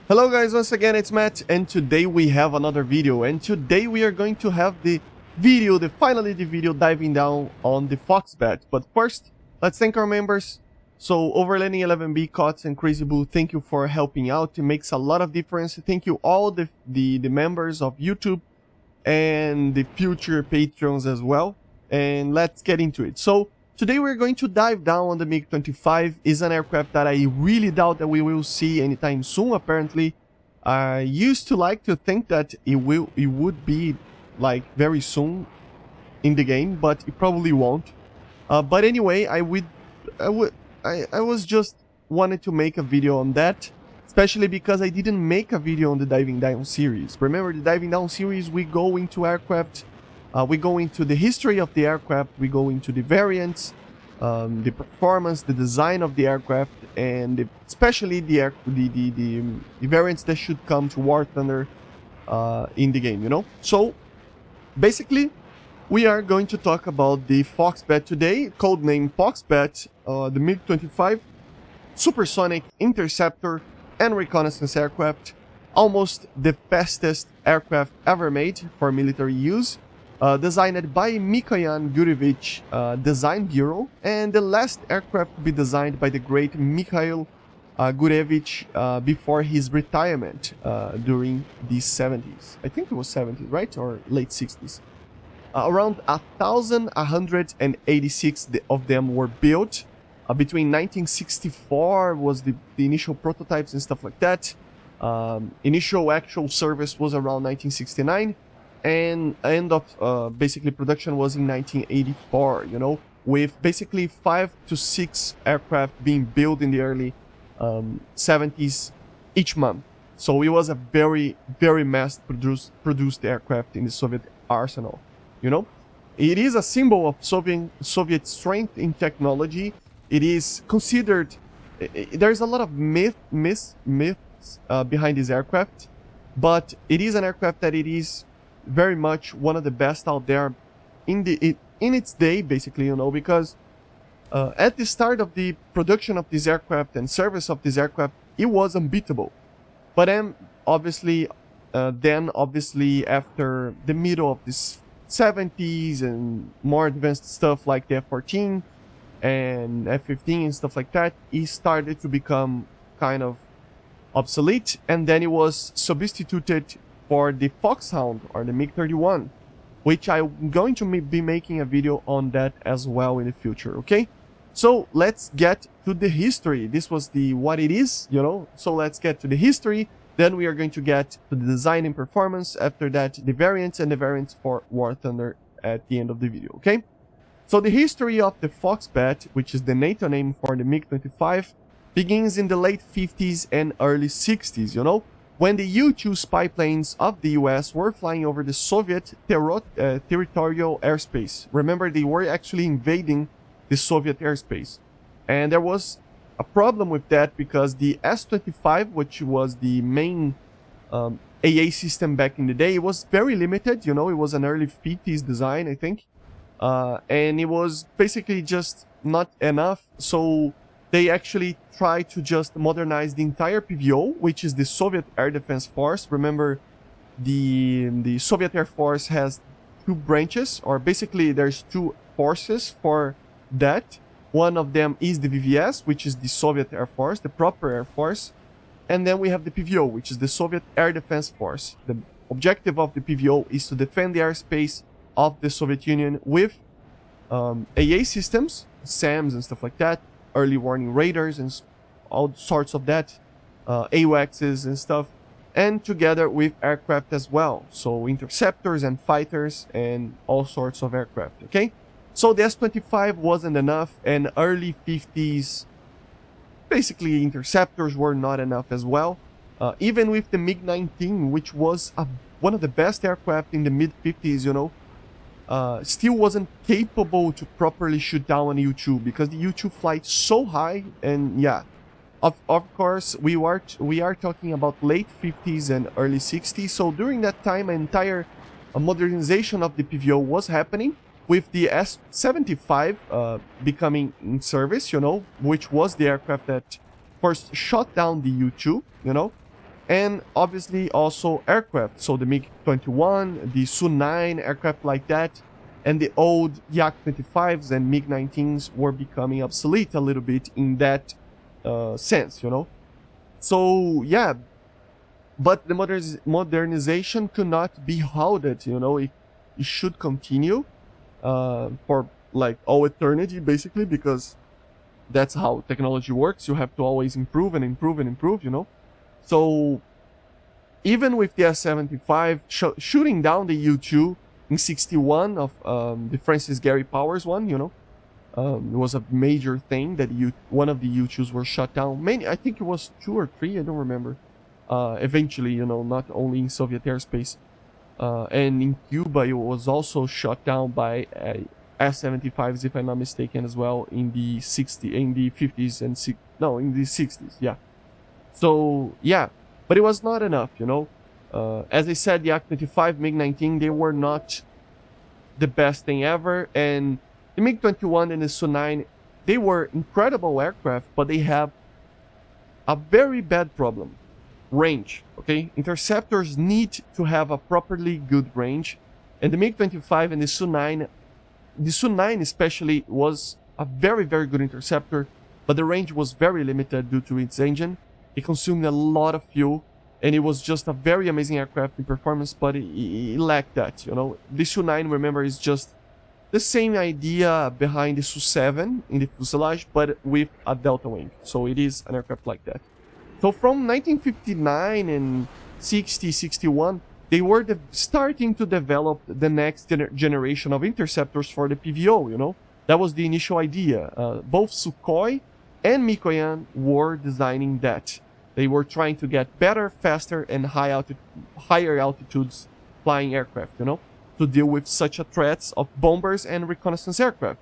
Hello guys, once again it's Matt, and today we have another video, and today we are going to have finally the video diving down on the Foxbat. But first, let's thank our members. So Overlanding 11B, Cots, and Crazy Blue, thank you for helping out. It makes a lot of difference. Thank you all the members of YouTube and the future patrons as well. And let's get into it. So today we're going to dive down on the MiG-25. Is an aircraft that I really doubt that we will see anytime soon, apparently. I used to like to think that it would be like very soon in the game, but it probably won't. But anyway, I was just wanted to make a video on that, especially because I didn't make a video on the Diving Down series. Remember, the Diving Down series, we go into aircraft. We go into the history of the aircraft, we go into the variants, the performance, the design of the aircraft, and especially the variants that should come to War Thunder in the game, you know? So, basically, we are going to talk about the Foxbat today, codename Foxbat, the MiG-25 supersonic interceptor and reconnaissance aircraft, almost the fastest aircraft ever made for military use. Designed by Mikhail Gurevich Design Bureau, and the last aircraft to be designed by the great Mikhail Gurevich before his retirement during the 70s. I think it was 70s, right? Or late 60s. Around 1,186 of them were built. Between 1964 was the initial prototypes and stuff like that. Initial actual service was around 1969. And end of basically production was in 1984, you know, with basically 5 to 6 aircraft being built in the early 70s each month. So it was a very mass produced aircraft in the Soviet arsenal, you know. It is a symbol of Soviet strength in technology. It is considered, there's a lot of myths behind this aircraft, but it is an aircraft that it is very much one of the best out there in its day, basically, you know, because at the start of the production of this aircraft and service of this aircraft, it was unbeatable. But then obviously after the middle of the 70s and more advanced stuff like the F-14 and F-15 and stuff like that, it started to become kind of obsolete, and then it was substituted for the Foxhound or the MiG-31, which I'm going to be making a video on that as well in the future, okay? So let's get to the history. This was what it is, you know, so let's get to the history. Then we are going to get to the design and performance. After that, the variants and the variants for War Thunder at the end of the video, okay? So the history of the Foxbat, which is the NATO name for the MiG-25, begins in the late 50s and early 60s, you know, when the U-2 spy planes of the US were flying over the Soviet territorial airspace. Remember, they were actually invading the Soviet airspace. And there was a problem with that because the S-25, which was the main AA system back in the day, it was very limited, you know, it was an early 50s design, I think. And it was basically just not enough, so they actually tried to just modernize the entire PVO, which is the Soviet Air Defense Force. Remember, the Soviet Air Force has two branches, or basically there's two forces for that. One of them is the VVS, which is the Soviet Air Force, the proper Air Force. And then we have the PVO, which is the Soviet Air Defense Force. The objective of the PVO is to defend the airspace of the Soviet Union with AA systems, SAMs and stuff like that, early warning radars and all sorts of that, AWACS and stuff, and together with aircraft as well, so interceptors and fighters and all sorts of aircraft, okay? So the S-25 wasn't enough, and early 50s, basically interceptors were not enough as well. Even with the MiG-19, which was one of the best aircraft in the mid-50s, you know, still wasn't capable to properly shoot down an U-2 because the U-2 flies so high. And yeah, of course we are talking about late 50s and early 60s. So during that time, an entire modernization of the PVO was happening, with the S-75 becoming in service, you know, which was the aircraft that first shot down the U-2, you know. And obviously also aircraft, so the MiG-21, the Su-9 aircraft like that, and the old Yak-25s and MiG-19s were becoming obsolete a little bit in that sense, you know. So yeah, but the modernization could not be halted, you know. It should continue for like all eternity, basically, because that's how technology works. You have to always improve and improve and improve, you know. So even with the S-75 shooting down the U-2 in 61 of the Francis Gary Powers one, you know, it was a major thing that one of the U-2s were shot down. Many, I think it was 2 or 3, I don't remember. Eventually, you know, not only in Soviet airspace. And in Cuba, it was also shot down by S-75s, if I'm not mistaken, as well, in the 50s and in the 60s, yeah. So yeah, but it was not enough, you know. As I said, the Yak-25, MiG-19, they were not the best thing ever, and the MiG-21 and the Su-9, they were incredible aircraft, but they have a very bad problem: range. Okay, interceptors need to have a properly good range, and the MiG-25 and the Su-9 especially was a very, very good interceptor, but the range was very limited due to its engine. It consumed a lot of fuel, and it was just a very amazing aircraft in performance, but it lacked that, you know. The Su-9, remember, is just the same idea behind the Su-7 in the fuselage, but with a delta wing. So it is an aircraft like that. So from 1959 and 60, 61, they were starting to develop the next generation of interceptors for the PVO, you know. That was the initial idea. Both Sukhoi and Mikoyan were designing that. They were trying to get better, faster, and higher altitudes flying aircraft, you know, to deal with such a threats of bombers and reconnaissance aircraft.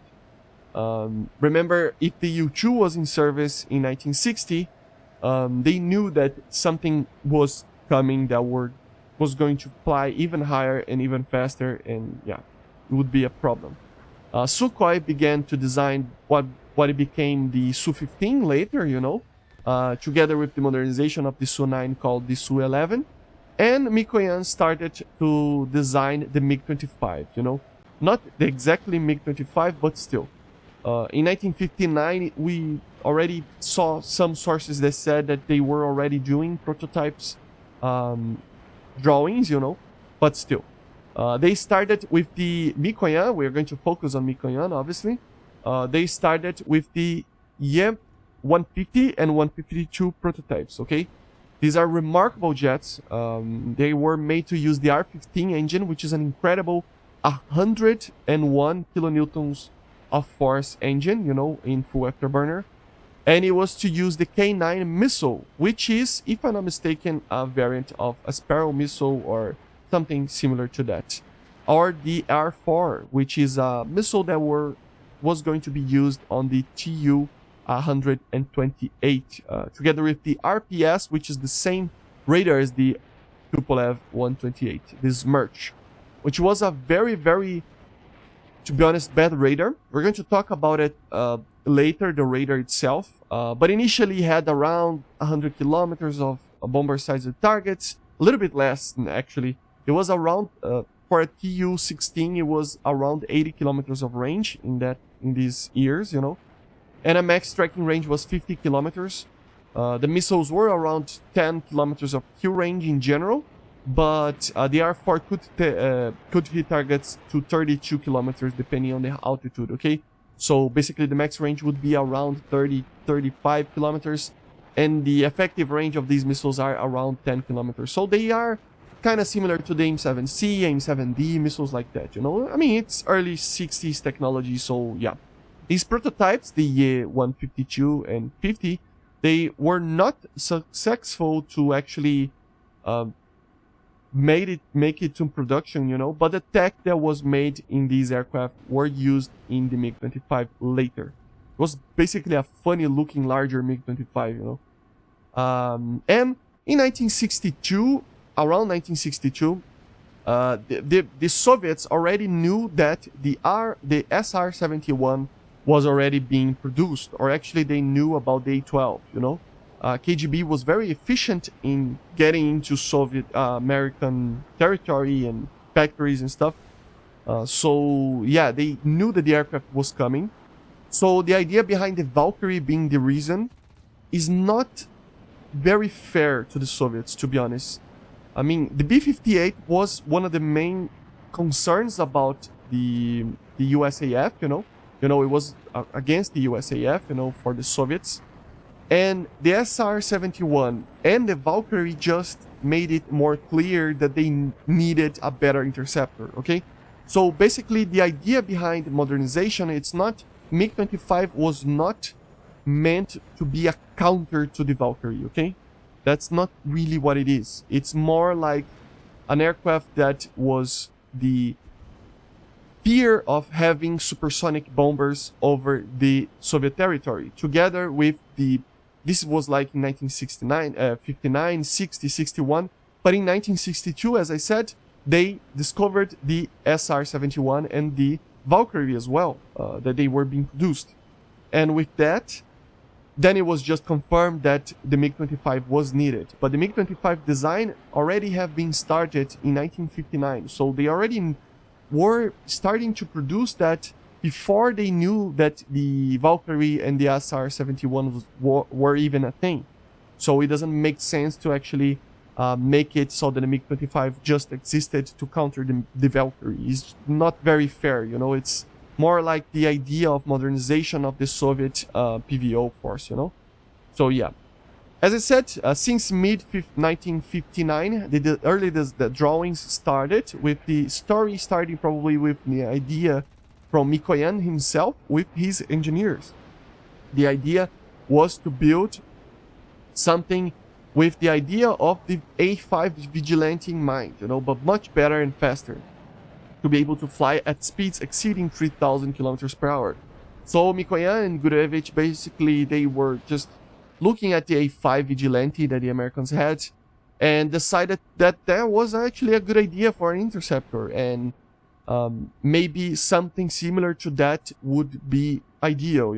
Remember, if the U-2 was in service in 1960, they knew that something was coming that was going to fly even higher and even faster, and yeah, it would be a problem. Sukhoi began to design what it became the Su-15 later, you know, together with the modernization of the Su-9 called the Su-11. And Mikoyan started to design the MiG-25, you know. Not the exactly MiG-25, but still. In 1959, we already saw some sources that said that they were already doing prototypes, drawings, you know, but still. They started with the Mikoyan. We're going to focus on Mikoyan, obviously. They started with the YEM 150 and 152 prototypes, okay? These are remarkable jets. They were made to use the R-15 engine, which is an incredible 101 kilonewtons of force engine, you know, in full afterburner. And it was to use the K9 missile, which is, if I'm not mistaken, a variant of a Sparrow missile or something similar to that. Or the R4, which is a missile that was going to be used on the Tu-128, together with the RPS, which is the same radar as the Tupolev 128, this Merch, which was a very, very, to be honest, bad radar. We're going to talk about it later, the radar itself, but initially had around 100 kilometers of bomber-sized targets, a little bit less, actually. It was around, for a Tu-16, it was around 80 kilometers of range in these years, you know. And a max tracking range was 50 kilometers. The missiles were around 10 kilometers of kill range in general, but the R4 could hit targets to 32 kilometers depending on the altitude, okay? So basically the max range would be around 35 kilometers, and the effective range of these missiles are around 10 kilometers. So they are kind of similar to the AIM-7C, AIM-7D, missiles like that, you know? I mean, it's early 60s technology, so yeah. These prototypes, the 152 and 50, they were not successful to actually make it to production, you know, but the tech that was made in these aircraft were used in the MiG-25 later. It was basically a funny looking larger MiG-25, you know. And in 1962, around 1962, the Soviets already knew that the SR-71 was already being produced, or actually they knew about the A-12, you know. KGB was very efficient in getting into Soviet American territory and factories and stuff. So yeah, they knew that the aircraft was coming. So the idea behind the Valkyrie being the reason is not very fair to the Soviets, to be honest. I mean, the B-58 was one of the main concerns about the USAF, you know. It was against the USAF, for the Soviets. And the SR-71 and the Valkyrie just made it more clear that they needed a better interceptor, okay? So basically, the idea behind modernization, it's not... MiG-25 was not meant to be a counter to the Valkyrie, okay? That's not really what it is. It's more like an aircraft that was the fear of having supersonic bombers over the Soviet territory, together with the... This was like in 1969, 59, 60, 61. But in 1962, as I said, they discovered the SR-71 and the Valkyrie as well, that they were being produced. And with that, then it was just confirmed that the MiG-25 was needed. But the MiG-25 design already have been started in 1959. So they already were starting to produce that before they knew that the Valkyrie and the SR-71 were even a thing. So it doesn't make sense to actually make it so that the MiG-25 just existed to counter the Valkyrie. It's not very fair, it's more like the idea of modernization of the Soviet PVO force, So yeah. As I said, since mid-1959, the drawings started, with the story starting probably with the idea from Mikoyan himself with his engineers. The idea was to build something with the idea of the A5 Vigilante in mind, but much better and faster, to be able to fly at speeds exceeding 3,000 kilometers per hour. So Mikoyan and Gurevich, basically, they were just looking at the A5 Vigilante that the Americans had and decided that that was actually a good idea for an interceptor, and maybe something similar to that would be ideal,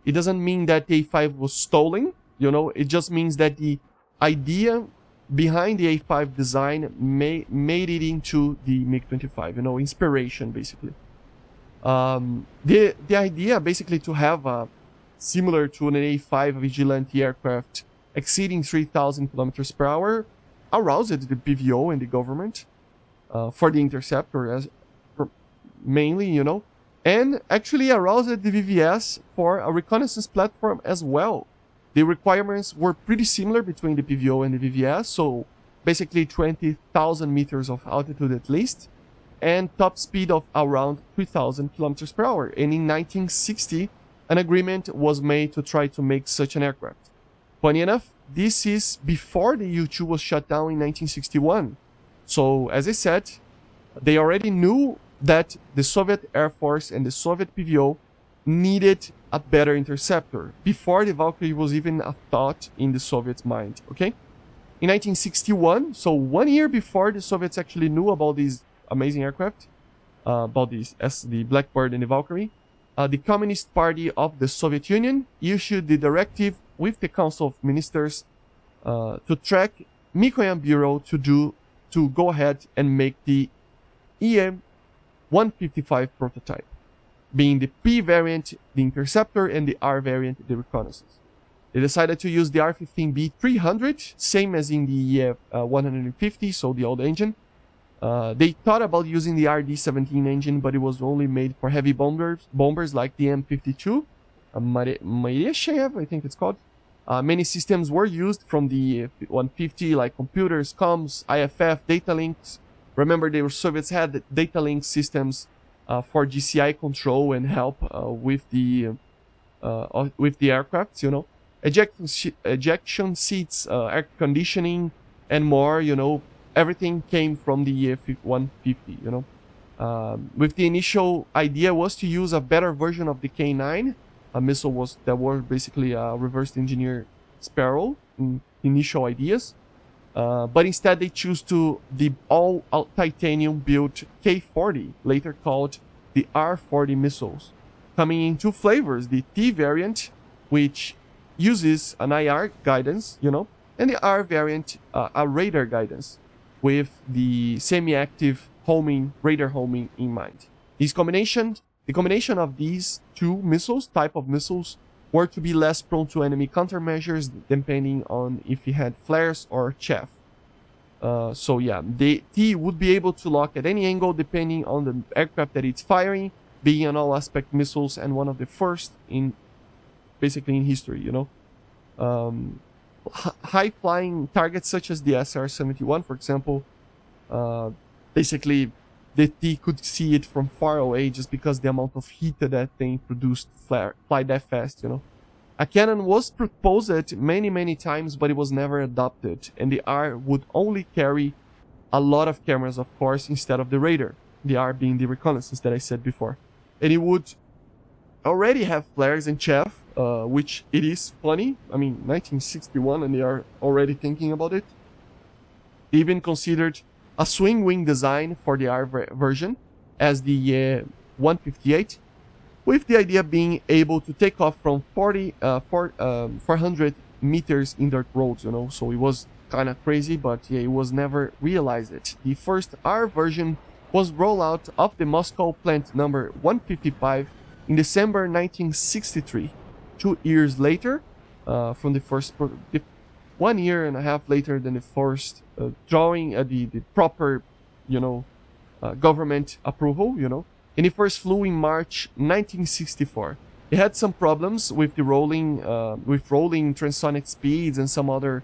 It doesn't mean that the A5 was stolen, it just means that the idea behind the A5 design made it into the MiG-25, inspiration, basically. The idea, basically, to have a similar to an A5 Vigilante aircraft exceeding 3,000 kilometers per hour aroused the PVO and the government for the interceptor, mainly, and actually aroused the VVS for a reconnaissance platform as well. The requirements were pretty similar between the PVO and the VVS, so basically 20,000 meters of altitude at least, and top speed of around 3,000 kilometers per hour. And in 1960, an agreement was made to try to make such an aircraft. Funny enough, this is before the U-2 was shut down in 1961. So, as I said, they already knew that the Soviet Air Force and the Soviet PVO needed a better interceptor before the Valkyrie was even a thought in the Soviets' mind, okay? In 1961, so 1 year before the Soviets actually knew about these amazing aircraft, about these as the Blackbird and the Valkyrie, the Communist Party of the Soviet Union issued the directive with the Council of Ministers to track Mikoyan Bureau to go ahead and make the EM-155 prototype, being the P variant, the interceptor, and the R variant, the reconnaissance. They decided to use the R-15B-300, same as in the EF-150, so the old engine. They thought about using the RD-17 engine, but it was only made for heavy bombers like the M52, MatAWG, I think it's called. Many systems were used from the 150, like computers, comms, IFF, data links. Remember, the Soviets had data link systems for GCI control and help with the aircrafts, ejection seats, air conditioning, and more, everything came from the EF-150, with the initial idea was to use a better version of the K9, a missile that was basically a reverse engineer Sparrow in initial ideas. But instead they choose the all titanium built K-40, later called the R-40 missiles, coming in two flavors: the T variant, which uses an IR guidance, you know, and the R variant, a radar guidance with the semi-active homing, radar homing in mind. The combination of these two missiles, type of missiles, were to be less prone to enemy countermeasures depending on if he had flares or chaff. So yeah, the T would be able to lock at any angle depending on the aircraft that it's firing, being an all-aspect missiles and one of the first in basically in history, you know. High-flying targets such as the SR-71, for example, basically the T could see it from far away just because the amount of heat that thing produced fly that fast, you know. A cannon was proposed many times, but it was never adopted, and the R would only carry a lot of cameras, of course, instead of the radar, the R being the reconnaissance that I said before. And it would already have flares and chaff, which it is funny. I mean, 1961, and they are already thinking about it. They even considered a swing wing design for the R version as the 158, with the idea being able to take off from 400 meters in dirt roads, you know. So it was kind of crazy, but yeah, it was never realized. The first R version was rollout of the Moscow plant number 155 in December 1963. 2 years later, from the first, 1 year and a half later than the first drawing the proper, you know, government approval, you know. And it first flew in March 1964. It had some problems with the rolling transonic speeds and some other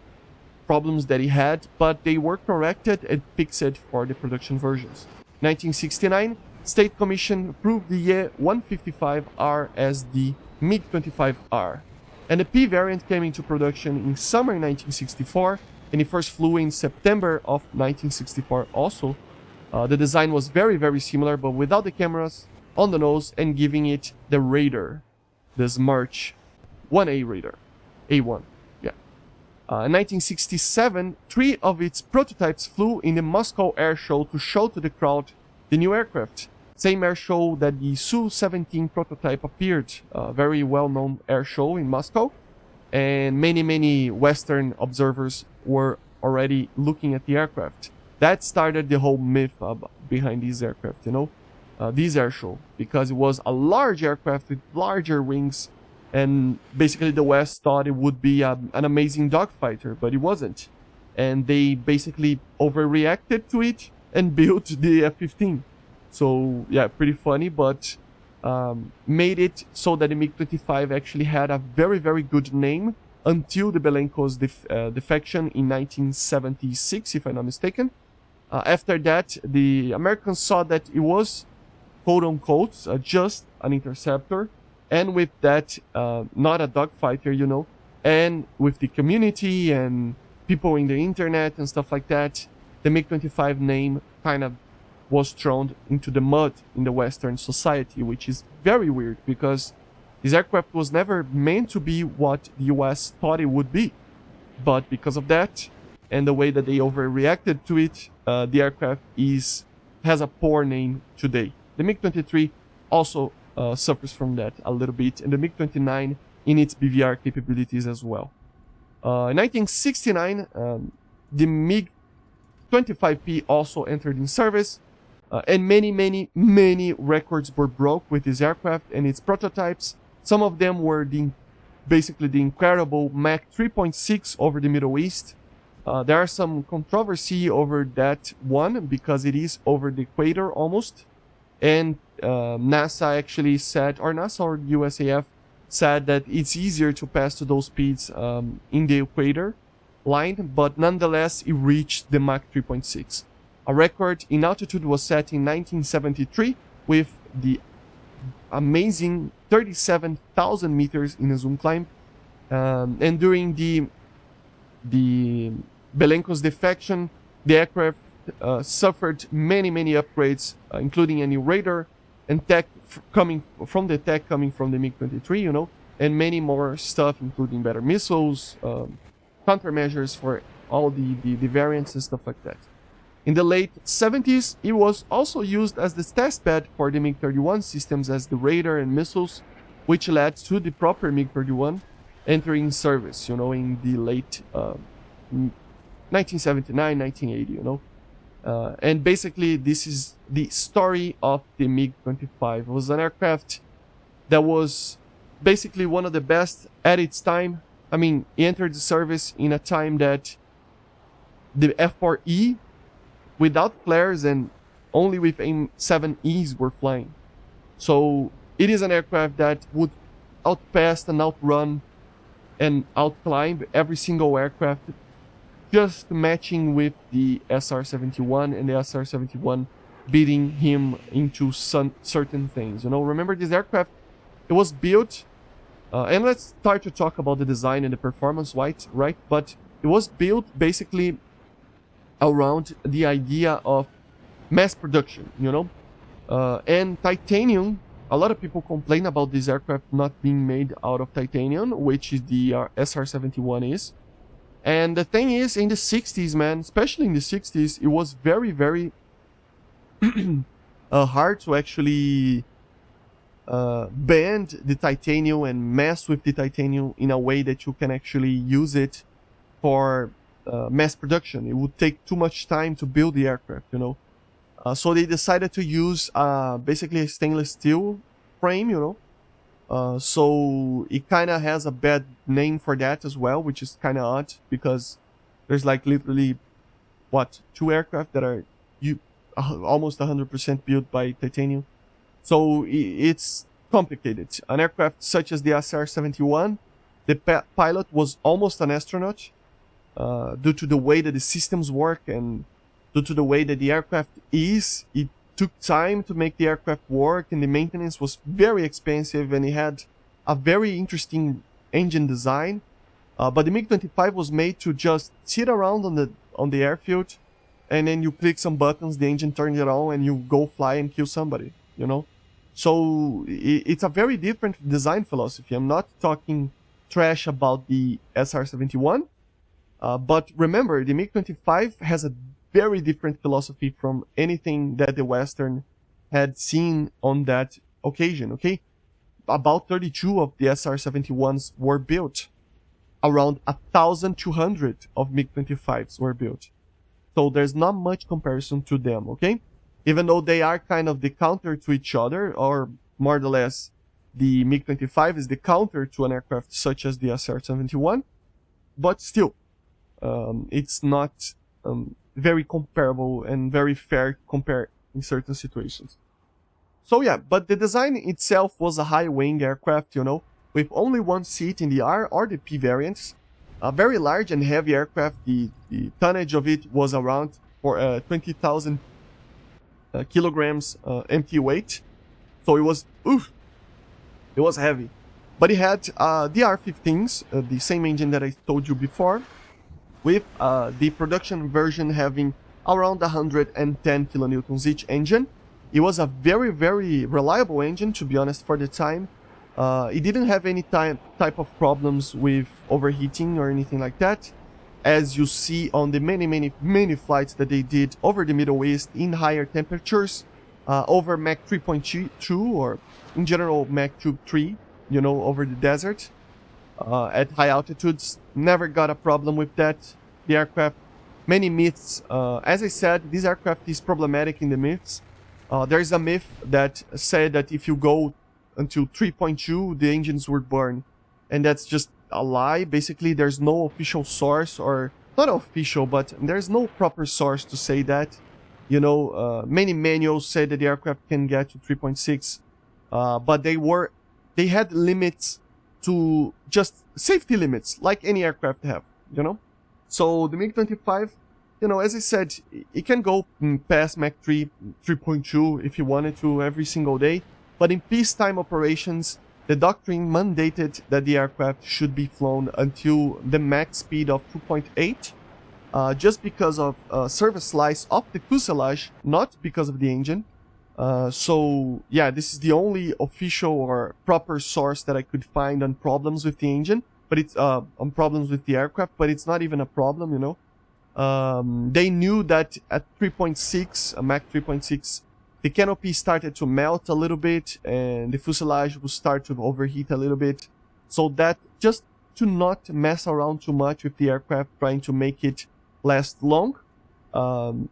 problems that it had, but they were corrected and fixed for the production versions. 1969, State Commission approved the E-155R as the MiG-25R. And the P variant came into production in summer 1964, and it first flew in September of 1964 also. The design was very similar, but without the cameras on the nose and giving it the radar, this March 1A radar, A1, yeah. In 1967, 3 of its prototypes flew in the Moscow Air Show to show to the crowd the new aircraft. Same air show that the Su-17 prototype appeared, a very well-known air show in Moscow, and many Western observers were already looking at the aircraft. That started the whole myth behind these aircraft, you know, this air show, because it was a large aircraft with larger wings, and basically the West thought it would be an amazing dogfighter, but it wasn't. And they basically overreacted to it and built the F-15. So yeah, pretty funny, but made it so that the MiG-25 actually had a very good name until the Belenco's defection in 1976, if I'm not mistaken. After that, the Americans saw that it was, quote-unquote, just an interceptor, and with that, not a dogfighter, you know, and with the community and people in the internet and stuff like that, the MiG-25 name kind of was thrown into the mud in the Western society, which is very weird because this aircraft was never meant to be what the US thought it would be. But because of that, and the way that they overreacted to it, the aircraft has a poor name today. The MiG-23 also suffers from that a little bit, and the MiG-29 in its BVR capabilities as well. In 1969, the MiG-25P also entered in service, and many records were broke with this aircraft and its prototypes. Some of them were basically the incredible Mach 3.6 over the Middle East. There are some controversy over that one because it is over the equator almost. And NASA actually said, or NASA or USAF said that it's easier to pass to those speeds in the equator line, but nonetheless it reached the Mach 3.6. A record in altitude was set in 1973 with the amazing 37,000 meters in a zoom climb. And during the Belenco's defection, the aircraft suffered many upgrades, including a new radar and tech coming from the MiG-23, you know, and many more stuff, including better missiles, countermeasures for all the variants and stuff like that. In the late 70s, it was also used as the testbed for the MiG-31 systems as the radar and missiles, which led to the proper MiG-31. entering service, you know, in the late 1979, 1980, you know. And basically, this is the story of the MiG-25. It was an aircraft that was basically one of the best at its time. I mean, it entered the service in a time that the F-4E, without flares and only with AIM-7Es were flying. So it is an aircraft that would outpass and outrun and outclimb every single aircraft, just matching with the SR-71 and the SR-71 beating him into certain things. You know, remember this aircraft, it was built, and let's start to talk about the design and the performance, right? But it was built basically around the idea of mass production, you know? And titanium, a lot of people complain about this aircraft not being made out of titanium, which is the SR-71 is. And the thing is, in the 60s, man, especially in the 60s, it was very, very hard to actually bend the titanium and mess with the titanium in a way that you can actually use it for mass production. It would take too much time to build the aircraft, you know. So they decided to use basically a stainless steel frame, you know. So it kind of has a bad name for that as well, which is kind of odd because there's like literally, what, 2 aircraft that are almost 100% built by titanium. So it's complicated. An aircraft such as the SR-71, the pilot was almost an astronaut due to the way that the systems work and due to the way that the aircraft is. It took time to make the aircraft work, and the maintenance was very expensive, and it had a very interesting engine design. But the MiG-25 was made to just sit around on the airfield, and then you click some buttons, the engine turns it on, and you go fly and kill somebody, you know? So it's a very different design philosophy. I'm not talking trash about the SR-71, but remember, the MiG-25 has a very different philosophy from anything that the Western had seen on that occasion, okay? About 32 of the SR-71s were built. Around 1,200 of MiG-25s were built. So there's not much comparison to them, okay? Even though they are kind of the counter to each other, or more or less, the MiG-25 is the counter to an aircraft such as the SR-71, but still, it's not very comparable and very fair to compare in certain situations. So yeah, but the design itself was a high-wing aircraft, you know, with only one seat in the R or the P variants. A very large and heavy aircraft. The tonnage of it was around 20,000 kilograms empty weight. So it was, it was heavy. But it had the R-15s, the same engine that I told you before, with the production version having around 110 kilonewtons each engine. It was a very, very reliable engine, to be honest, for the time. It didn't have any type of problems with overheating or anything like that, as you see on the many flights that they did over the Middle East in higher temperatures, over Mach 3.2 or in general Mach 2.3, you know, over the desert. At high altitudes, never got a problem with that. The aircraft, many myths. As I said, this aircraft is problematic in the myths. There's a myth that said that if you go until 3.2, the engines would burn. And that's just a lie. Basically, there's no official source, or not official, but there's no proper source to say that. You know, many manuals say that the aircraft can get to 3.6, but they had limits to just safety limits, like any aircraft have, you know? So the MiG-25, you know, as I said, it can go past Mach 3, 3.2 if you wanted to every single day. But in peacetime operations, the doctrine mandated that the aircraft should be flown until the max speed of 2.8, just because of service life of the fuselage, not because of the engine. So yeah, this is the only official or proper source that I could find on problems with the engine, but it's on problems with the aircraft, but it's not even a problem, you know. They knew that at 3.6, Mach 3.6, the canopy started to melt a little bit and the fuselage would start to overheat a little bit. So that just to not mess around too much with the aircraft, trying to make it last long.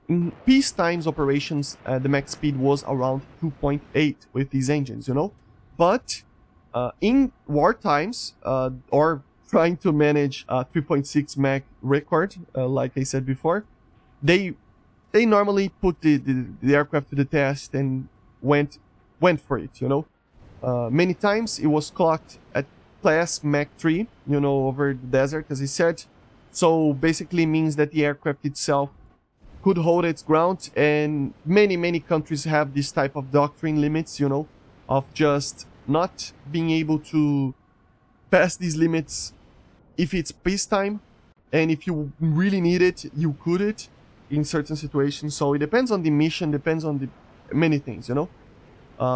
In peacetime operations, the max speed was around 2.8 with these engines, you know. But in war times, or trying to manage a 3.6 Mach record, like I said before, they normally put the aircraft to the test and went for it, you know. Many times it was clocked at class Mach 3, you know, over the desert, as I said. So basically means that the aircraft itself could hold its ground, and many countries have this type of doctrine limits, you know, of just not being able to pass these limits if it's peacetime, and if you really need it, you could it in certain situations. So it depends on the mission, depends on the many things, you know.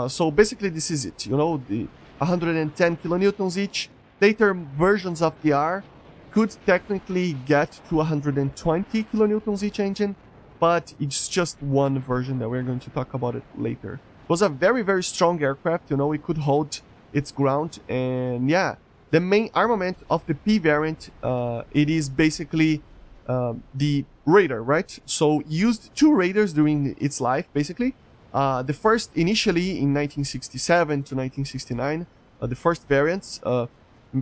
So basically this is it, you know, the 110 kilonewtons each. Later versions of the R could technically get to 120 kilonewtons each engine, but it's just one version that we're going to talk about it later. It was a very strong aircraft, you know, it could hold its ground. And yeah, the main armament of the P variant, it is basically the radar, right? So used 2 radars during its life, basically. The first initially in 1967 to 1969, the first variants,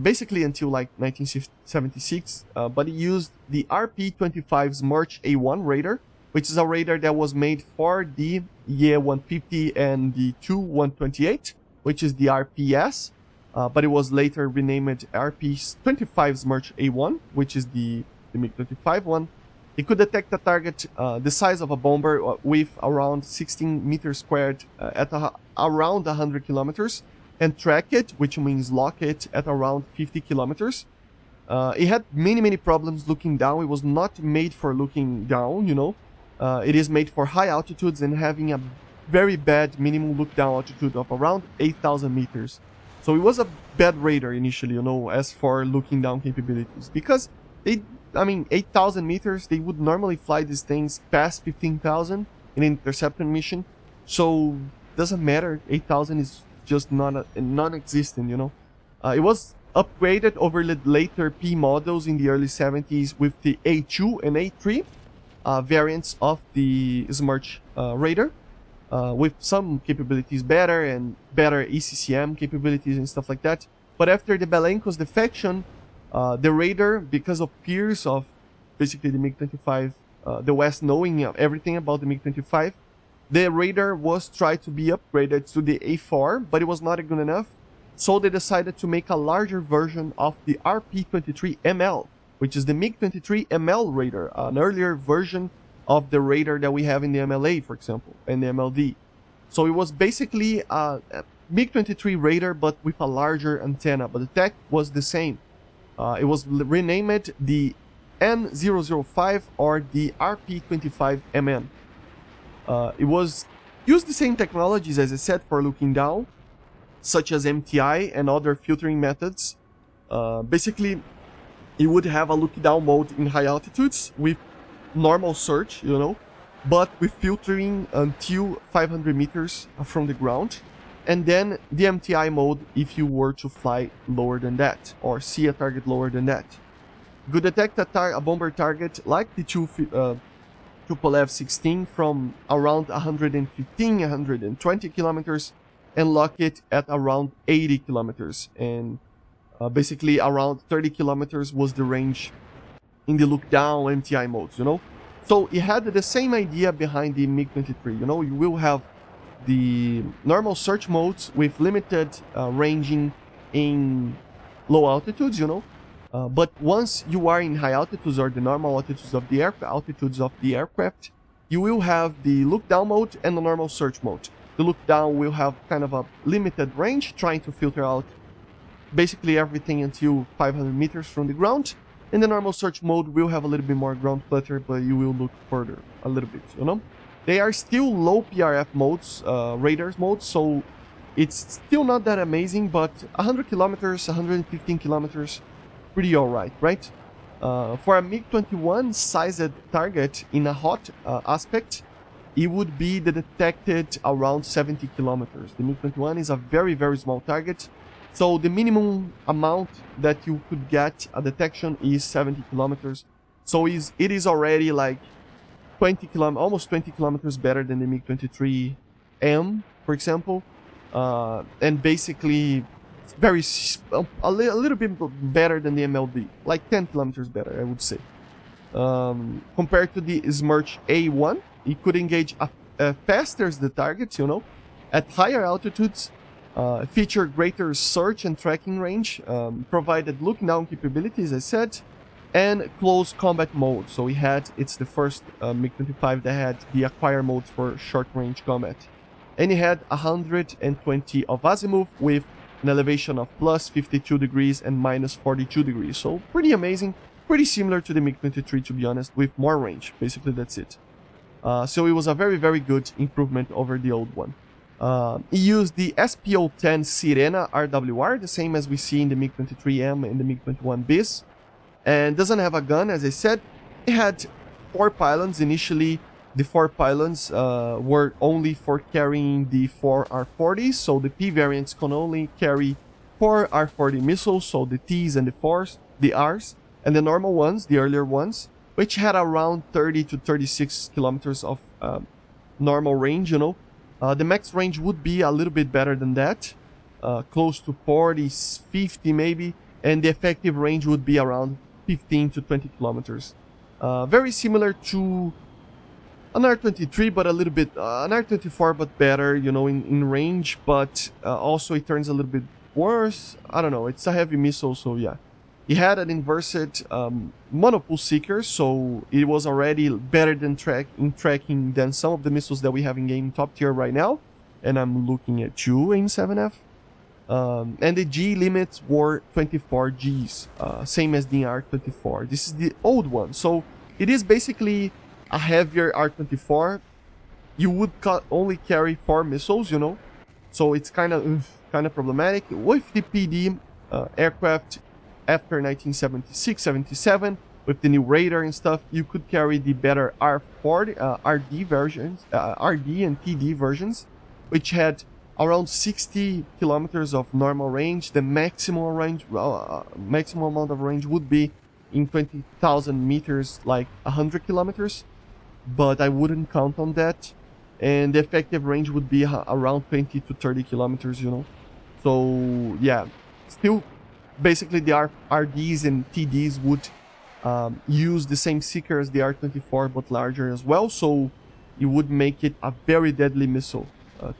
basically until like 1976, but it used the RP-25's March A1 radar, which is a radar that was made for the YE-150 and the Tu-128, which is the RPS, but it was later renamed RP-25's March A1, which is the MiG-25 one. It could detect a target the size of a bomber with around 16 meters squared at around 100 kilometers, and track it, which means lock it, at around 50 kilometers. It had many problems looking down. It was not made for looking down, you know. It is made for high altitudes and having a very bad minimum look down altitude of around 8,000 meters. So it was a bad radar initially, you know, as for looking down capabilities, because they, I mean, 8,000 meters, they would normally fly these things past 15,000 in an interceptor mission. So doesn't matter, 8,000 is just non-existent, you know. It was upgraded over the later P models in the early 70s with the A2 and A3 variants of the Smart radar, with some capabilities better and better ECCM capabilities and stuff like that. But after the Belenco's defection, the radar, because of fears of basically the MiG-25, the West knowing everything about the MiG-25, the radar was tried to be upgraded to the A4, but it was not good enough. So they decided to make a larger version of the RP-23ML, which is the MiG-23ML radar, an earlier version of the radar that we have in the MLA, for example, and the MLD. So it was basically a MiG-23 radar, but with a larger antenna, but the tech was the same. It was renamed the N005 or the RP-25MN. It was used the same technologies, as I said, for looking down, such as MTI and other filtering methods. Basically, it would have a look down mode in high altitudes with normal search, you know, but with filtering until 500 meters from the ground, and then the MTI mode if you were to fly lower than that or see a target lower than that. Could detect a bomber target like the Tupolev 16 from around 115, 120 kilometers and lock it at around 80 kilometers. And basically around 30 kilometers was the range in the look down MTI modes, you know. So it had the same idea behind the MiG-23, you know. You will have the normal search modes with limited ranging in low altitudes, you know. But once you are in high altitudes or the normal altitudes of the aircraft, you will have the look down mode and the normal search mode. The look down will have kind of a limited range, trying to filter out basically everything until 500 meters from the ground. And the normal search mode will have a little bit more ground clutter, but you will look further a little bit, you know. They are still low PRF modes, radars modes, so it's still not that amazing, but 100 kilometers, 115 kilometers, pretty alright, right? For a MiG-21 sized target in a hot aspect, it would be detected around 70 kilometers. The MiG-21 is a very small target, So the minimum amount that you could get a detection is 70 kilometers. So it is already like 20 almost 20 kilometers better than the MiG-23M, for example. And basically very a little bit better than the MLD, like 10 kilometers better, I would say. Compared to the Smerch A1, it could engage faster the targets, you know, at higher altitudes, feature greater search and tracking range, provided looking down capabilities, as I said, and close combat mode. So it's the first MiG-25 that had the acquire modes for short-range combat. And it had 120 of azimuth with an elevation of plus 52 degrees and minus 42 degrees. So pretty amazing, pretty similar to the MiG-23, to be honest, with more range. Basically, that's it. So it was a very, very good improvement over the old one. It used the SPO-10 Sirena RWR, the same as we see in the MiG-23M and the MiG-21 bis. And doesn't have a gun, as I said. It had 4 pylons. Initially, the 4 pylons were only for carrying the 4 R-40s, so the P variants can only carry 4 R-40 missiles, so the Ts and the 4s, the Rs, and the normal ones, the earlier ones, which had around 30 to 36 kilometers of normal range, you know. The max range would be a little bit better than that, close to 40, 50 maybe, and the effective range would be around 15 to 20 kilometers. Very similar to an R-23, but a little bit, an R-24, but better, you know, in range, but also it turns a little bit worse. I don't know, it's a heavy missile, so yeah. It had an inversed monopool seeker, so it was already better than tracking than some of the missiles that we have in game top tier right now. And I'm looking at you, AIM-7F. And the G limits were 24 Gs, same as the R-24. This is the old one, so it is basically a heavier R-24. You would only carry 4 missiles, you know, so it's kind of problematic. With the PD aircraft after 1976-77, with the new radar and stuff, you could carry the better R-40 RD versions, RD and TD versions, which had around 60 kilometers of normal range. The maximum range, maximum amount of range would be in 20,000 meters, like 100 kilometers, but I wouldn't count on that. And the effective range would be around 20 to 30 kilometers, you know. So yeah, still basically the RDs and TDs would use the same seeker as the R-24, but larger as well, so it would make it a very deadly missile.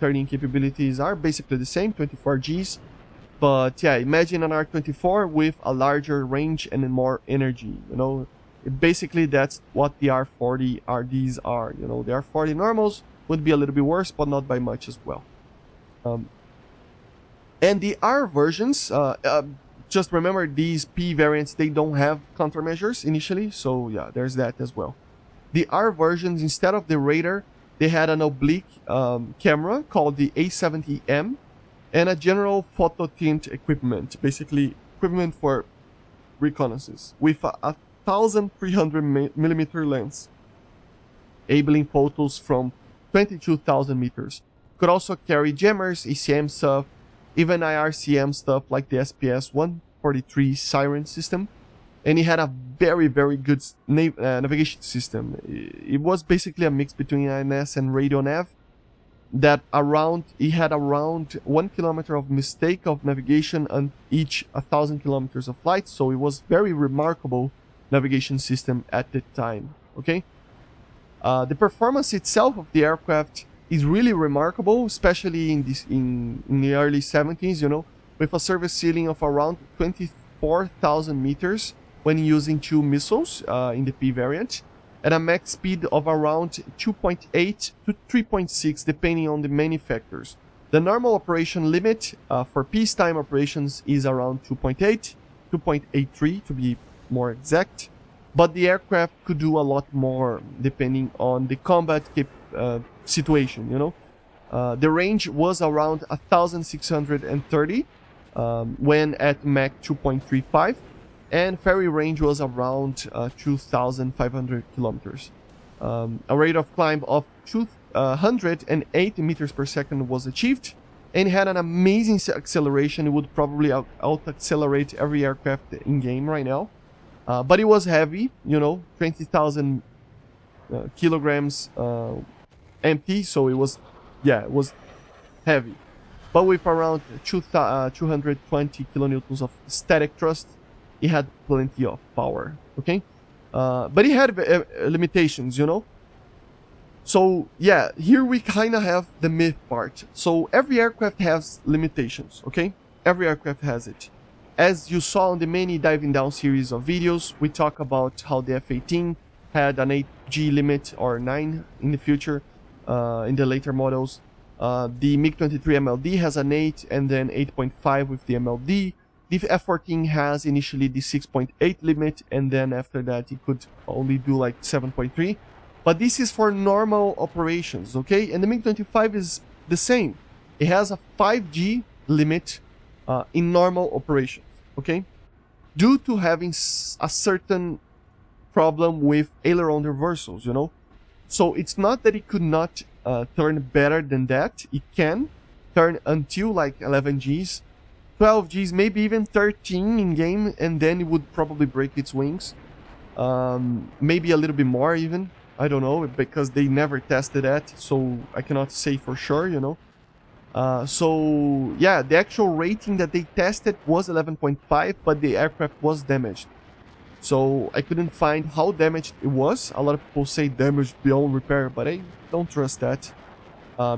Turning capabilities are basically the same, 24 Gs, but yeah, imagine an R-24 with a larger range and more energy, you know. Basically that's what the R-40 RDs are, you know. The R-40 normals would be a little bit worse, but not by much as well. And the R versions, just remember these P variants, they don't have countermeasures initially, so yeah, there's that as well. The R versions, instead of the radar, they had an oblique camera called the A70M and a general photo tint equipment, basically equipment for reconnaissance, with a 1,300mm lens, enabling photos from 22,000 meters. Could also carry jammers, ECM stuff, even IRCM stuff like the SPS-143 Siren system. And it had a very, very good navigation system. It was basically a mix between INS and radio nav. It had around 1 kilometer of mistake of navigation on each 1,000 kilometers of flight. So it was very remarkable navigation system at the time. Okay. The performance itself of the aircraft is really remarkable, especially in the early 70s, you know, with a service ceiling of around 24,000 meters when using 2 missiles in the P variant, and a max speed of around 2.8 to 3.6 depending on the many factors. The normal operation limit for peacetime operations is around 2.8, 2.83 to be more exact, but the aircraft could do a lot more depending on the combat situation, you know. The range was around 1,630 when at Mach 2.35, and ferry range was around 2,500 kilometers. A rate of climb of 208 meters per second was achieved, and had an amazing acceleration. It would probably out-accelerate every aircraft in game right now. But it was heavy, you know, 20,000 kilograms empty, so it was heavy. But with around 220 kilonewtons of static thrust, it had plenty of power, okay? But it had limitations, you know? So, yeah, here we kind of have the myth part. So, every aircraft has limitations, okay? Every aircraft has it. As you saw on the many diving down series of videos, we talk about how the F-18 had an 8G limit, or 9 in the future, in the later models. The MiG-23 MLD has an 8 and then 8.5 with the MLD. The F-14 has initially the 6.8 limit, and then after that it could only do like 7.3. But this is for normal operations, okay? And the MiG-25 is the same. It has a 5G limit in normal operations, okay? Due to having a certain problem with aileron reversals, you know? So it's not that it could not turn better than that. It can turn until like 11 Gs, 12 Gs, maybe even 13 in game, and then it would probably break its wings. Maybe a little bit more even. I don't know, because they never tested that, so I cannot say for sure, you know. So yeah, the actual rating that they tested was 11.5, but the aircraft was damaged. So I couldn't find how damaged it was. A lot of people say damaged beyond repair, but I don't trust that.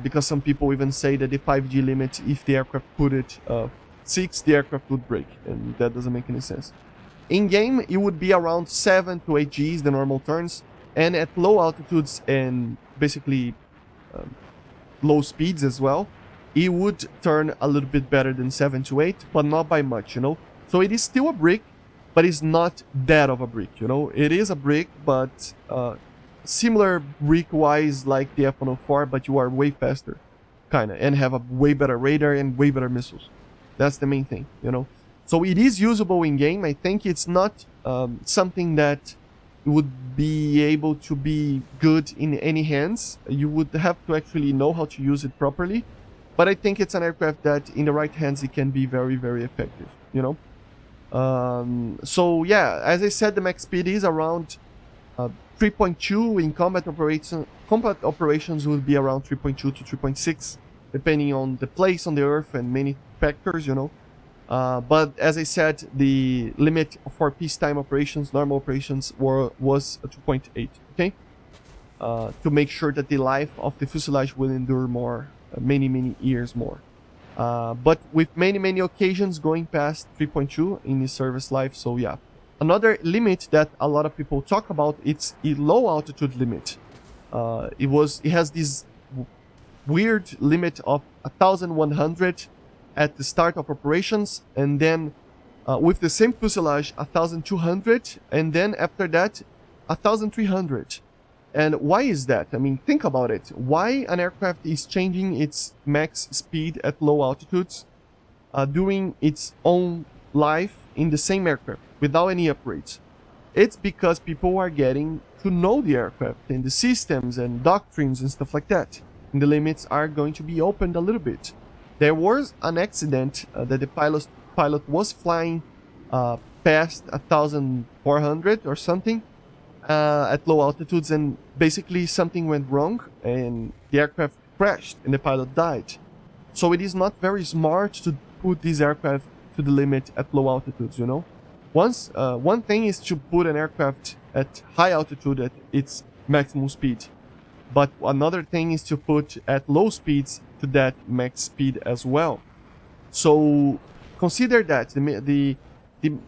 Because some people even say that the 5G limit, if the aircraft put it 6, the aircraft would break, and that doesn't make any sense. In game, it would be around 7 to 8 Gs, the normal turns, and at low altitudes and basically low speeds as well, it would turn a little bit better than 7 to 8, but not by much, you know. So it is still a brick, but it's not that of a brick, you know. It is a brick, but similar brick-wise like the F-104, but you are way faster, kind of, and have a way better radar and way better missiles. That's the main thing, you know. So it is usable in game. I think it's not something that would be able to be good in any hands. You would have to actually know how to use it properly. But I think it's an aircraft that in the right hands it can be very, very effective, you know. So yeah, as I said, the max speed is around 3.2 in combat operations. Combat operations would be around 3.2 to 3.6, depending on the place on the Earth and many factors, you know. But as I said, the limit for peacetime operations, normal operations, was 2.8, okay? To make sure that the life of the fuselage will endure more, many years more. But with many occasions going past 3.2 in the service life, so yeah. Another limit that a lot of people talk about, it's a low altitude limit. It has this weird limit of 1,100 at the start of operations, and then with the same fuselage 1,200, and then after that 1,300. And why is that? I mean, think about it. Why an aircraft is changing its max speed at low altitudes during its own life in the same aircraft without any upgrades? It's because people are getting to know the aircraft and the systems and doctrines and stuff like that. And the limits are going to be opened a little bit. There was an accident that the pilot was flying past 1,400 or something at low altitudes, and basically something went wrong and the aircraft crashed and the pilot died. So it is not very smart to put this aircraft to the limit at low altitudes, you know. One thing is to put an aircraft at high altitude at its maximum speed, but another thing is to put at low speeds to that max speed as well. So consider that the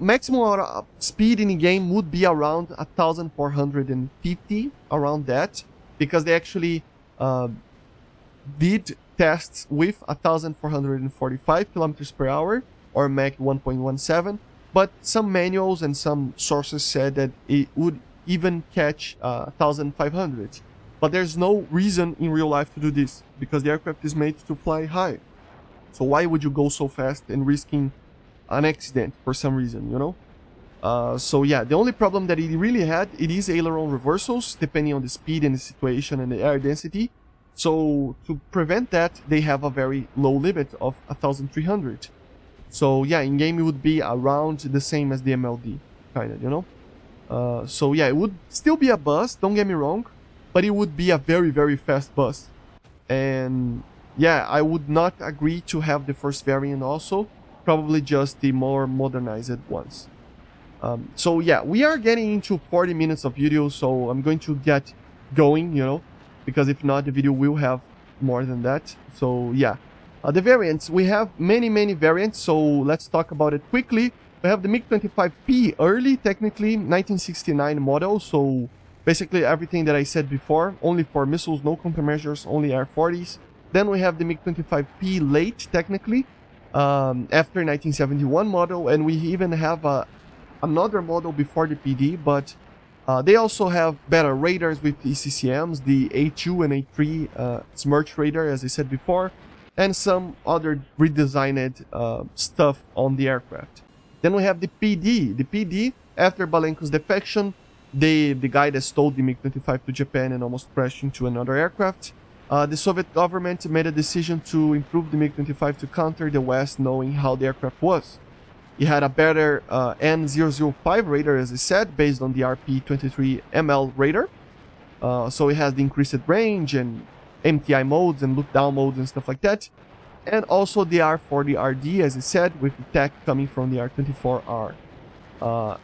maximum speed in the game would be around 1,450, around that, because they actually did tests with 1,445 kilometers per hour or Mach 1.17, but some manuals and some sources said that it would even catch 1,500. But there's no reason in real life to do this, because the aircraft is made to fly high. So why would you go so fast and risking an accident for some reason, you know? So yeah, the only problem that it really had, it is aileron reversals, depending on the speed and the situation and the air density. So to prevent that, they have a very low limit of 1,300. So yeah, in game it would be around the same as the MLD, kind of, you know. So yeah, it would still be a bus, don't get me wrong, but it would be a very, very fast bus. And yeah, I would not agree to have the first variant also, probably just the more modernized ones. So yeah, we are getting into 40 minutes of video, so I'm going to get going, you know, because if not, the video will have more than that. So yeah, the variants, we have many variants, so let's talk about it quickly. We have the MiG-25P early, technically 1969 model, so basically everything that I said before, only for missiles, no countermeasures, only Air-40s. Then we have the MiG-25P late, technically, after 1971 model, and we even have another model before the PD, but they also have better radars with ECCMs, the A2 and A3 Smirch radar, as I said before, and some other redesigned stuff on the aircraft. Then we have the PD. The PD, after Balenko's defection, the guy that stole the MiG-25 to Japan and almost crashed into another aircraft, the Soviet government made a decision to improve the MiG-25 to counter the West, knowing how the aircraft was. It had a better N005 radar, as I said, based on the RP-23ML radar. So it has the increased range and MTI modes and look-down modes and stuff like that. And also the R40RD, as I said, with the tech coming from the R24R.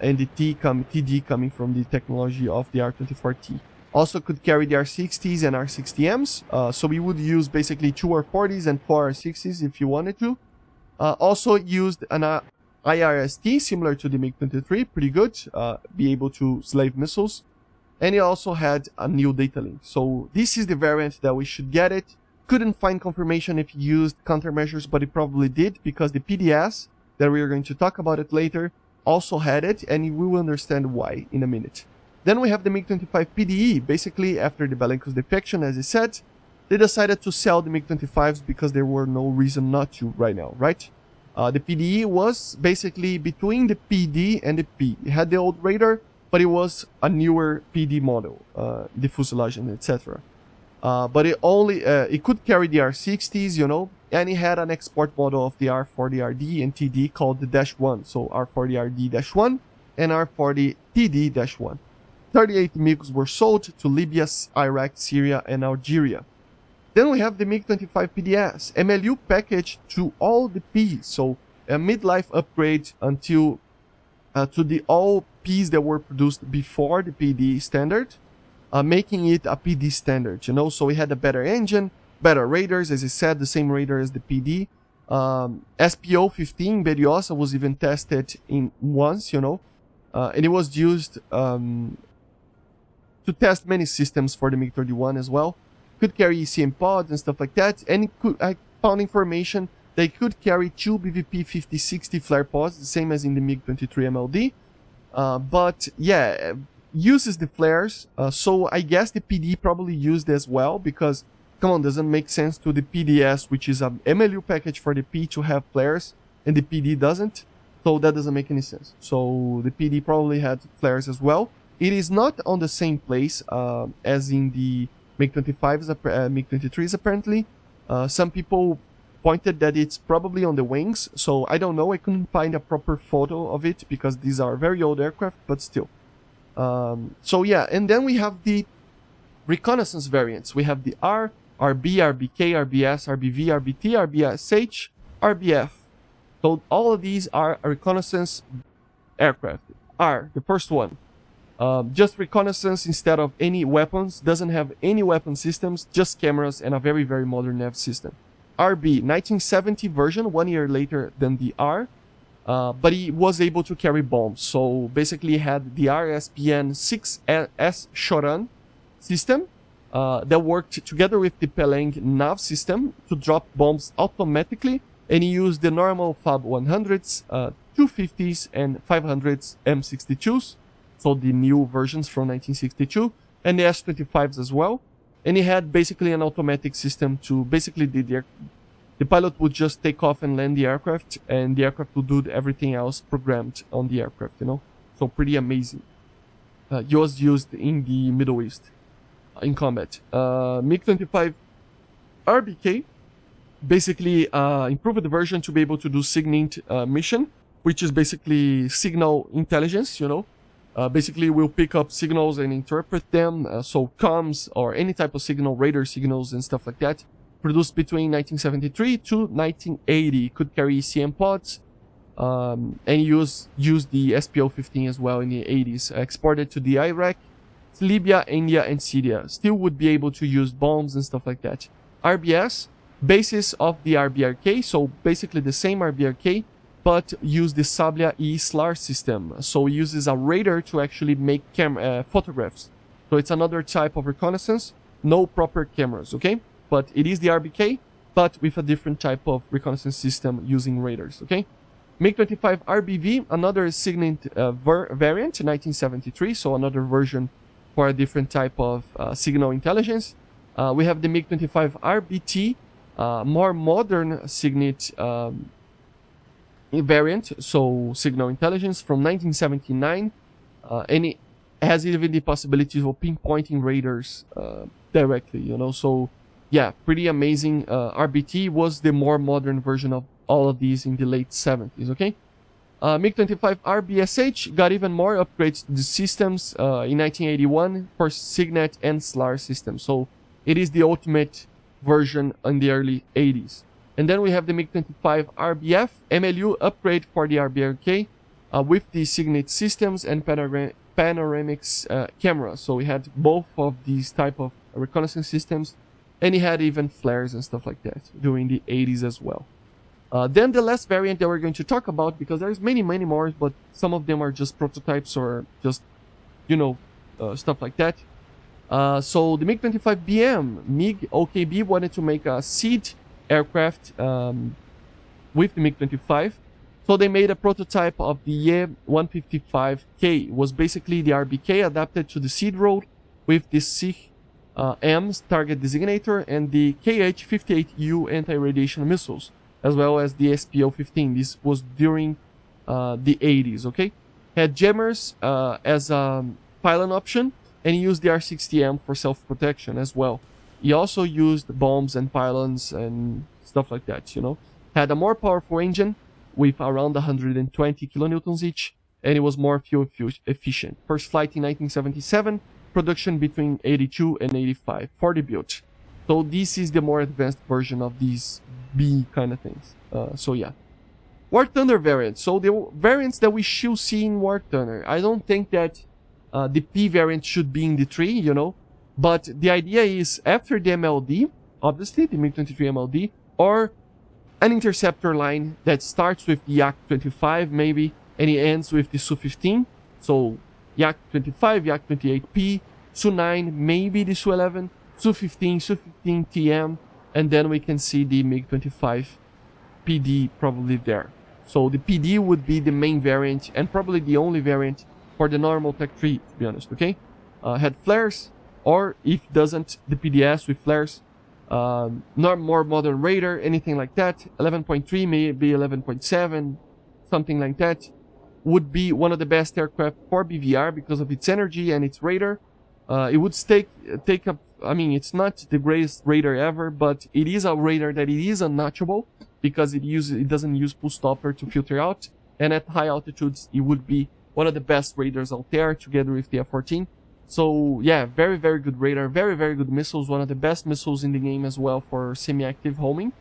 And the TD coming from the technology of the R24T. Also could carry the R60s and R60Ms. So we would use basically 2 R40s and 4 R60s if you wanted to. Also used an IRST similar to the MiG-23, pretty good, be able to slave missiles. And it also had a new data link. So this is the variant that we should get it. Couldn't find confirmation if it used countermeasures, but it probably did, because the PDS, that we are going to talk about it later, also had it, and we will understand why in a minute. Then we have the MiG-25 PDE. Basically, after the Balenko's defection, as I said, they decided to sell the MiG-25s because there were no reason not to right now, right? The PDE was basically between the PD and the P. It had the old radar, but it was a newer PD model, the fuselage and etc. But it could carry the R60s, you know, and it had an export model of the R40RD and TD called the -1. So R40RD-1 and R40TD-1. 38 MiGs were sold to Libya, Iraq, Syria, and Algeria. Then we have the MiG-25 PDS, MLU package to all the Ps, so a midlife upgrade until to the all Ps that were produced before the PD standard, making it a PD standard, you know, so we had a better engine, better radars, as I said, the same radar as the PD. SPO-15 Beriosa was even tested in once, you know, and it was used to test many systems for the MiG-31 as well. Could carry ECM pods and stuff like that, and I found information they could carry 2 BVP 5060 flare pods, the same as in the MiG-23 MLD. But yeah, uses the flares, so I guess the PD probably used as well, because, come on, doesn't make sense to the PDS, which is a MLU package for the P, to have flares, and the PD doesn't, so that doesn't make any sense. So the PD probably had flares as well. It is not on the same place as in the MiG-25s, MiG-23s apparently. Some people pointed that it's probably on the wings, so I don't know, I couldn't find a proper photo of it because these are very old aircraft, but still. So yeah, and then we have the reconnaissance variants. We have the R, RB, RBK, RBS, RBV, RBT, RBSH, RBF. So all of these are reconnaissance aircraft. R, the first one. Just reconnaissance instead of any weapons, doesn't have any weapon systems, just cameras and a very, very modern nav system. RB, 1970 version, 1 year later than the R, but he was able to carry bombs. So basically he had the RSPN-6S Shoran system that worked together with the Peleng nav system to drop bombs automatically, and he used the normal FAB 100s, 250s and 500s M62s. So the new versions from 1962, and the S-25s as well. And he had basically an automatic system to basically the pilot would just take off and land the aircraft, and the aircraft would do everything else programmed on the aircraft, you know. So pretty amazing. It was used in the Middle East in combat. MiG-25 RBK basically improved the version to be able to do SIGINT mission, which is basically signal intelligence, you know. Basically, we'll pick up signals and interpret them, so comms or any type of signal, radar signals and stuff like that, produced between 1973 to 1980. Could carry ECM pods, and use the SPO-15 as well in the 80s. Exported to the Iraq, Libya, India, and Syria. Still would be able to use bombs and stuff like that. RBS, basis of the RBRK, so basically the same RBRK, but use the Sablia E SLAR system. So it uses a radar to actually make photographs. So it's another type of reconnaissance, no proper cameras, okay? But it is the RBK, but with a different type of reconnaissance system using radars, okay? MiG-25 RBV, another SIGINT variant, 1973, so another version for a different type of signal intelligence. We have the MiG-25 RBT, more modern SIGINT variant, so signal intelligence from 1979, and it has even the possibility of pinpointing radars directly, you know. So yeah, pretty amazing. RBT was the more modern version of all of these in the late 70s, okay? MiG-25 RBSH got even more upgrades to the systems in 1981 for SIGINT and SLAR systems. So it is the ultimate version in the early 80s. And then we have the MiG-25 RBF MLU upgrade for the RBRK with the SIGINT systems and panoramics camera. So we had both of these type of reconnaissance systems, and it had even flares and stuff like that during the 80s as well. Then the last variant that we're going to talk about, because there's many more, but some of them are just prototypes or just, you know, stuff like that. So the MiG-25 BM, MiG OKB wanted to make a seed aircraft with the MiG-25. So they made a prototype of the YE-155K. It was basically the RBK adapted to the seed road with the SIG-M's target designator and the KH-58U anti-radiation missiles, as well as the SPO-15. This was during the 80s, okay? Had jammers as a pylon option, and he used the R60M for self-protection as well. He also used bombs and pylons and stuff like that, you know. Had a more powerful engine with around 120 kilonewtons each, and it was more fuel efficient. First flight in 1977, production between 82 and 85 for the build. So this is the more advanced version of these B kind of things. So yeah. War Thunder variant. So the variants that we should see in War Thunder. I don't think that the P variant should be in the tree, you know. But the idea is after the MLD, obviously the MiG-23 MLD, or an interceptor line that starts with the Yak-25 maybe, and it ends with the Su-15. So Yak-25, Yak-28P, Su-9, maybe the Su-11, Su-15, Su-15 TM, and then we can see the MiG-25 PD probably there. So the PD would be the main variant and probably the only variant for the normal Tech 3, to be honest, okay? Had flares, or if doesn't, the PDS with flares, not more modern radar, anything like that. 11.3, maybe 11.7, something like that. Would be one of the best aircraft for BVR because of its energy and its radar. It would take up, I mean, it's not the greatest radar ever, but it is a radar that it is unnotchable because it doesn't use pull stopper to filter out, and at high altitudes it would be one of the best radars out there together with the F-14. So yeah, very good radar, very good missiles, one of the best missiles in the game as well for semi-active homing.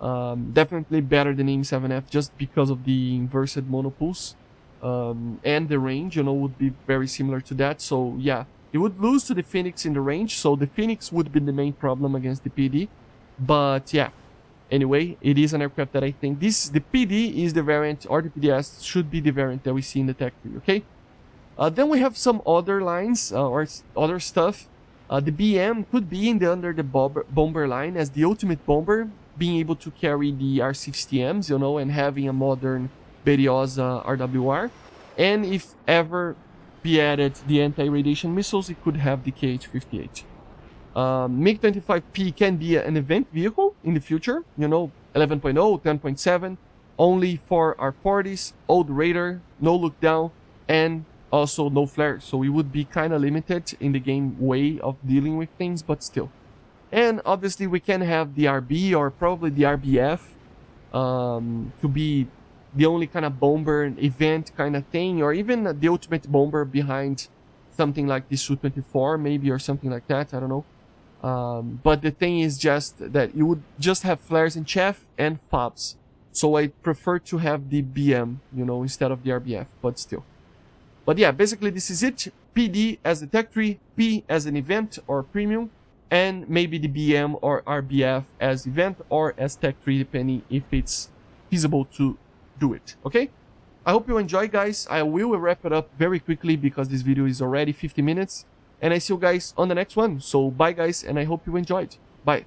Definitely better than AIM-7F just because of the inversed monopulse, and the range, you know, would be very similar to that. So yeah, it would lose to the Phoenix in the range, so the Phoenix would be the main problem against the PD. But yeah, anyway, it is an aircraft that I think the PD is the variant, or the PDS should be the variant that we see in the Tech 3, okay? Then we have some other lines or other stuff. The BM could be under the bomber line as the ultimate bomber, being able to carry the R60Ms, you know, and having a modern Berioza RWR. And if ever be added the anti-radiation missiles, it could have the KH-58. MiG-25P can be an event vehicle in the future, you know, 11.0, 10.7, only for R40s, old radar, no look down, and also no flares. So we would be kind of limited in the game way of dealing with things, but still. And obviously we can have the RB or probably the RBF to be the only kind of bomber event kind of thing, or even the ultimate bomber behind something like the Su-24 maybe, or something like that, I don't know. But the thing is just that you would just have flares in chaff and fobs. So I prefer to have the BM, you know, instead of the RBF, but still. But yeah, basically this is it. PD as the tech tree, P as an event or premium, and maybe the BM or RBF as event or as tech tree, depending if it's feasible to do it, okay? I hope you enjoy, guys. I will wrap it up very quickly because this video is already 50 minutes. And I see you guys on the next one. So bye, guys, and I hope you enjoyed. Bye.